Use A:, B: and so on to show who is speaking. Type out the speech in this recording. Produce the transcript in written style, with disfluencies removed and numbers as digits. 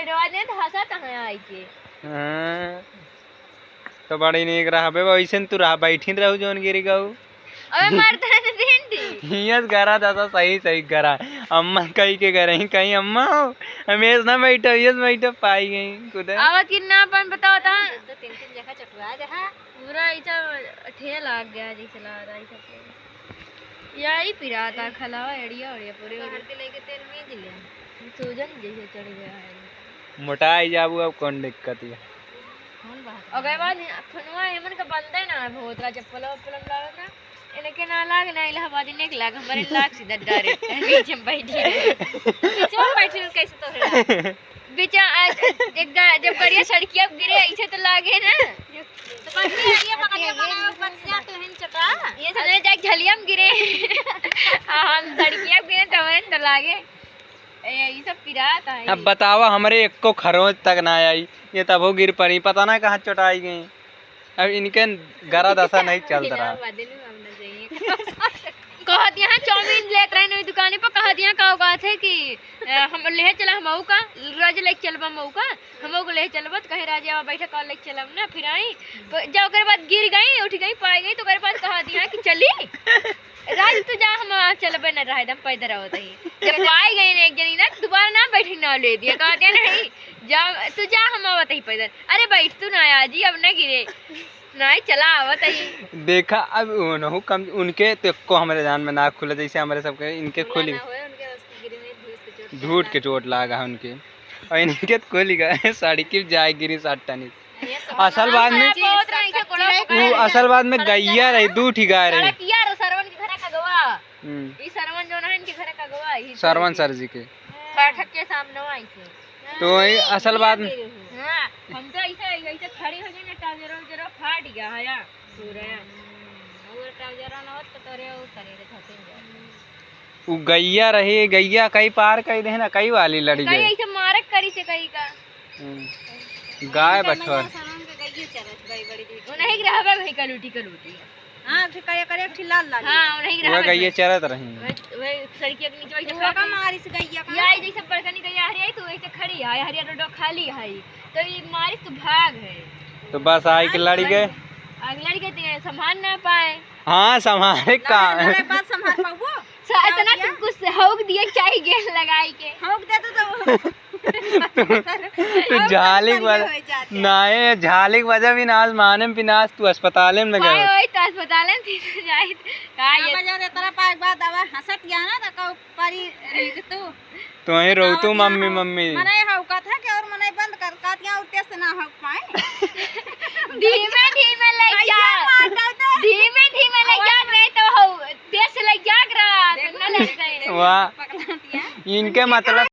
A: छड़वा दे तो हंसा तहां आई के।
B: हां तो बड़ी नीक रहा बे वैसे तू रहा बैठी रहू जोन गिरी गऊ।
A: अबे मरता है भिंडी
B: हियस गरा दादा सही सही गरा अम्मा कहीं के गरे ही कहीं अम्मा हमेश ना बैठो यस बैठो पाई गई कुदे
A: आवत कितना अपन बताओ ता तो तीन तीन जगह चटवा दे हां पूरा ऐसा ठेल लाग गया जैसे ला रहा है सब यही पिराता खलावा एड़िया और पूरे हल्दी लेके तेल में जिले सूजन जैसे चढ़ गया है
B: मोटाई जाबू अब कौन दिक्कत है
A: कौन बात अबे बाद फनवा एमन का बंदे ना बहुत रा चप्पल पलम लागत ना इनके ना लाग ना इलाहाबाद ने लाग हमारे लाग सीधा डायरेक्ट नीचे बैठी नीचे बैठी कैसे तो बेचा जब बढ़िया सड़किया गिरे ऐसे तो लागे ना तो पत्नी आइए पकड़िए बनाओ पत्नी तो हिन चटा ये चले जाए झलियम गिरे हम सड़किया गिरे तो हमें तो लागे ये सब पिराता है।
B: अब बतावा हमारे एक को खरोच तक ना आई ये तब वो गिर पड़ी पता ना कहाँ चटाई गई। अब इनके गरा दशा नहीं चल रहा कह दिया चाउमीन लेत रहे दुकान पर कह दिया का थे कि हम ले चला हम का रोज ले चलबा मऊ का हम को ले चलबा तो कहे राजा बैठे कल ले चलब ना फिर आई जब ओकर बाद गिर गई उठ गई पाई गई तो ओकर पास कह दिया कि चली राज तू जा हम चलबे न रहे दम पैदल आवत ही जब पाई गई ने एक जनी ना दोबारा ना बैठी ना ले दिया कह दिया नहीं जा तू जा हम आवत ही पैदल अरे बैठ तू ना आजी अब ना गिरे नहीं चला आवत ही देखा अब उन्हों कम उनके तो को हमारे जान में नाक खुला जैसे हमारे सबके इनके खुली झूठ के चोट लगा उनके और इनके खुली गए साड़ी की जाए गिरी 60 टन असल बात में असल बात में गैया रही दू ठिका रही सरवन के घर का गवा ई सरवन जो ना इनके घर का गवा ई सरवन सर जी के बैठक के सामने आई थे तो असल बात में हां हम तो ऐसे खड़ी हो गई ना टाजरो जरा फाट गया है पूरा और टाजरो ना होत तो तोरे उतरे रे खतिन उ गैया रही गैया कई पार कई दे ना कई वाली लड़ी गई ऐसे मारक करी से कई का गाय बछवा वो नहीं रहबे भाई कलूटी हां करे ठिलाल लाल हां नहीं रहबे वो गैया चरत रही वे सड़किया के नीचे वैसे का मारी से गैया का याई जैसे बड़कनी गैया हरिया तो ऐसे खड़ी है हरिया रोड खाली है तो ये मारी तो भाग है तो बस आई के लड़ी गए लड़ी गए संभाल ना पाए हां संभाले का अरे बात संभाल पाबो इतना तुम कुछ हौक दिए चाय गेल लगाई के हौक दे तो झालिक वजह नाए झालिक वजह भी नाज माने पिनास तू अस्पताल में गए ओए तो अस्पताल में थी जाई का ये बजा रे तेरा पाक बात दवा हंसत गया ना तो परी रिग तू ही रो तू मम्मी मने हौका था कि और मने बंद कर कातियां उठते से ना हौक पाए धीमे धीमे ले जा धीमे धीमे ले जा रे तो देश ले जाग रहा तो न ले वाह इनके मतलब